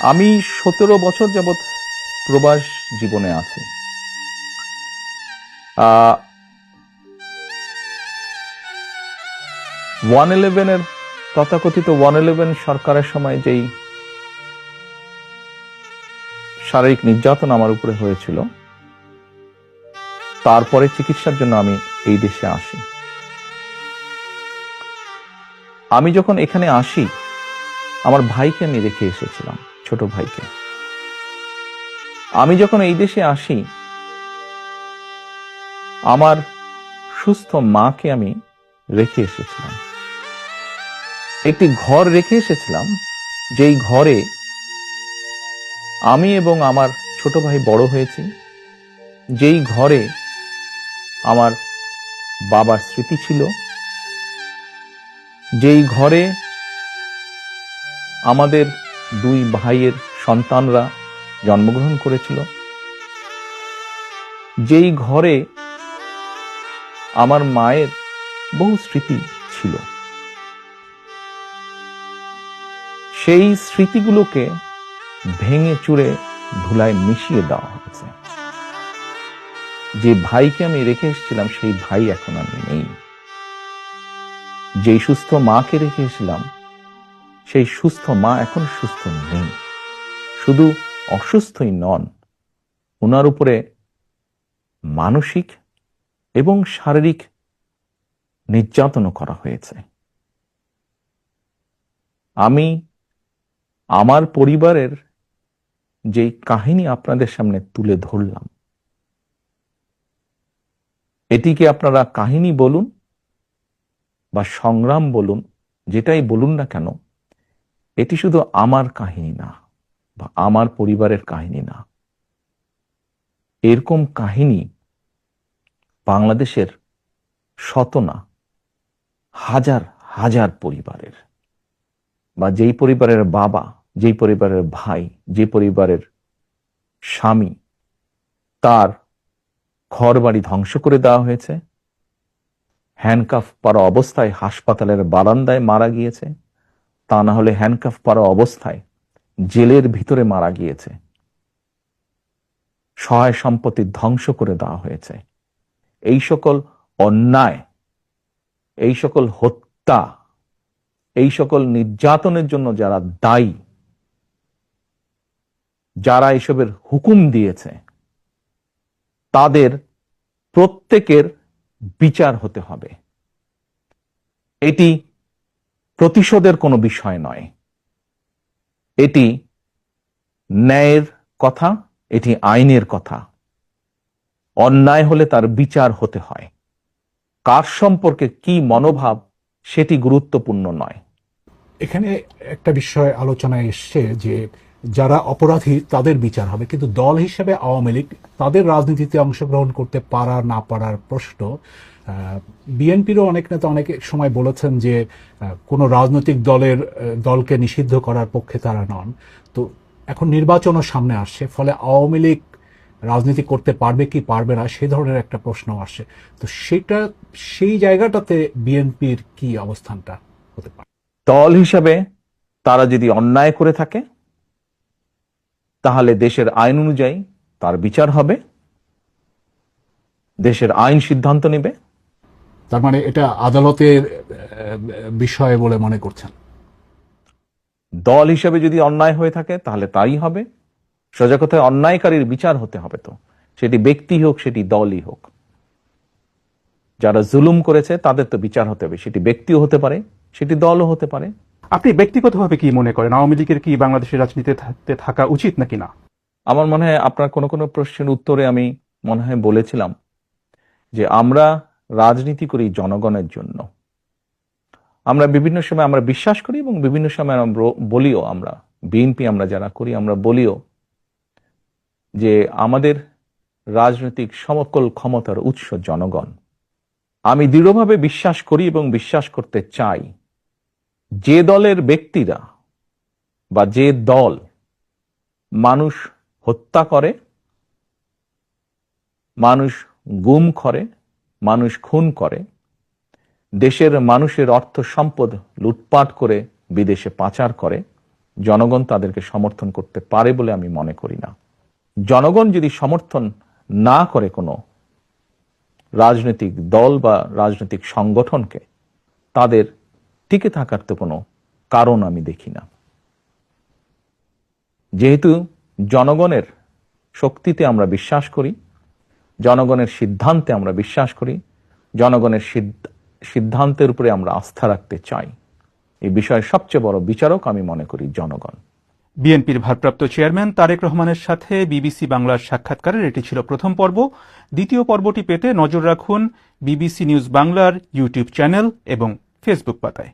আমি 17 বছর যাবৎ প্রবাস জীবনে আছি। 111 তথাকথিত 111 সরকারের সময় যেই শারীরিক নির্যাতন আমার উপরে হয়েছিল, তারপরে চিকিৎসার জন্য আমি এই দেশে আসি। আমি যখন এখানে আসি, আমার ভাইকে আমি রেখে এসেছিলাম, ছোট ভাইকে। আমি যখন এই দেশে আসি, আমার সুস্থ মাকে আমি রেখে এসেছিলাম। একটি ঘর রেখে এসেছিলাম, যেই ঘরে আমি এবং আমার ছোট ভাই বড় হয়েছি, যেই ঘরে আমার বাবার স্মৃতি ছিল, যেই ঘরে আমাদের দুই ভাইয়ের সন্তানরা জন্মগ্রহণ করেছিল, যেই ঘরে আমার মায়ের বহু স্মৃতি ছিল, সেই স্মৃতিগুলোকে ভেঙে চুরে ধুলায় মিশিয়ে দেওয়া হয়েছে। যে ভাইকে আমি রেখে এসেছিলাম, সেই ভাই এখন আর নেই। যেই সুস্থ মাকে রেখে এসেছিলাম, সেই সুস্থ মা এখন সুস্থ নেই। শুধু অসুস্থই নন, ওনার উপরে মানসিক এবং শারীরিক নির্যাতনও করা হয়েছে। আমি আমার পরিবারের যেই কাহিনী আপনাদের সামনে তুলে ধরলাম, এটিকে আপনারা কাহিনী বলুন বা সংগ্রাম বলুন, যেটাই বলুন না কেন, এটি শুধু আমার কাহিনী না বা আমার পরিবারের কাহিনী না। এরকম কাহিনী বাংলাদেশের শত না হাজার হাজার পরিবারের, বা যেই পরিবারের বাবা, যেই পরিবারের ভাই, যে পরিবারের স্বামী, তার ঘর বাড়ি ধ্বংস করে দেওয়া হয়েছে, হ্যান্ডকাফ পরা অবস্থায় হাসপাতালের বারান্দায় মারা গিয়েছে, তা না হলে হ্যান্ডকাফ পরা অবস্থায় জেলের ভিতরে মারা গিয়েছে, সহায় সম্পত্তি ধ্বংস করে দেওয়া হয়েছে। এই সকল অন্যায়, এই সকল হত্যা, এই সকল নির্যাতনের জন্য যারা দায়ী, যারা এসবের হুকুম দিয়েছে, তাদের প্রত্যেকের বিচার হতে হবে। এটি প্রতিশোধের কোনো বিষয় নয়, এটি ন্যায়ের কথা, এটি আইনের কথা। অন্যায় হলে তার বিচার হতে হয়। কার সম্পর্কে কি মনোভাব, সেটি গুরুত্বপূর্ণ নয়। এখানে একটা বিষয় আলোচনায় এসছে যে যারা অপরাধী তাদের বিচার হবে, কিন্তু দল হিসেবে আওয়ামী লীগ তাদের রাজনীতিতে অংশগ্রহণ করতে পারা না পারার প্রশ্ন। বিএনপিরও অনেক নেতা অনেক সময় বলেছেন যে কোনো রাজনৈতিক দলকে নিষিদ্ধ করার পক্ষে তারা নন। তো এখন নির্বাচনও সামনে আসছে, ফলে আওয়ামী লীগ রাজনীতি করতে পারবে কি পারবে না সে ধরনের একটা প্রশ্ন আসছে। তো সেই জায়গাটাতে বিএনপির কি অবস্থানটা হতে পারে? দল হিসাবে তারা যদি অন্যায় করে থাকে, তাহলে দেশের আইন অনুযায়ী তার বিচার হবে, দেশের আইন সিদ্ধান্ত নেবে। তার মানে এটা আদালতের বিষয় বলে মনে করছেন? দল হিসাবে যদি অন্যায় হয়ে থাকে তাহলে তাই হবে। সোজা কথায় অন্যায়কারীর বিচার হতে হবে। তো সেটি ব্যক্তি হোক, সেটি দলই হোক, যারা জুলুম করেছে তাদের তো বিচার হতে হবে। সেটি ব্যক্তিও হতে পারে, সেটি দলও হতে পারে। আপনি ব্যক্তিগতভাবে কি মনে করেন, আওয়ামী লীগের কি বাংলাদেশের রাজনীতিতে থাকা উচিত নাকি না? আমার মনে হয় আপনার কোনো কোনো প্রশ্নের উত্তরে আমি মনে হয় বলেছিলাম যে আমরা রাজনীতি করি জনগণের জন্য। আমরা বিভিন্ন সময় আমরা বিশ্বাস করি এবং বিভিন্ন সময় আমরা বলিও, আমরা বিএনপি আমরা যারা করি আমরা বলিও যে আমাদের রাজনৈতিক সমকল ক্ষমতার উৎস জনগণ। আমি দৃঢ়ভাবে বিশ্বাস করি এবং বিশ্বাস করতে চাই, যে দলের ব্যক্তিরা বা যে দল মানুষ হত্যা করে, মানুষ গুম করে, মানুষ খুন করে, দেশের মানুষের অর্থ সম্পদ লুটপাট করে বিদেশে পাচার করে, জনগণ তাদেরকে সমর্থন করতে পারে বলে আমি মনে করি না। জনগণ যদি সমর্থন না করে কোনো রাজনৈতিক দল বা রাজনৈতিক সংগঠনকে, তাদের টিকে থাকার তো কোনো কারণ আমি দেখি না। যেহেতু জনগণের শক্তিতে আমরা বিশ্বাস করি, জনগণের সিদ্ধান্তে আমরা বিশ্বাস করি, জনগণের সিদ্ধান্তের উপরে আমরা আস্থা রাখতে চাই, এই বিষয়ের সবচেয়ে বড় বিচারক আমি মনে করি জনগণ। বিএনপির ভারপ্রাপ্ত চেয়ারম্যান তারেক রহমানের সাথে বিবিসি বাংলার সাক্ষাৎকারের এটি ছিল প্রথম পর্ব। দ্বিতীয় পর্বটি পেতে নজর রাখুন বিবিসি নিউজ বাংলার ইউটিউব চ্যানেল এবং ফেসবুক পাতায়।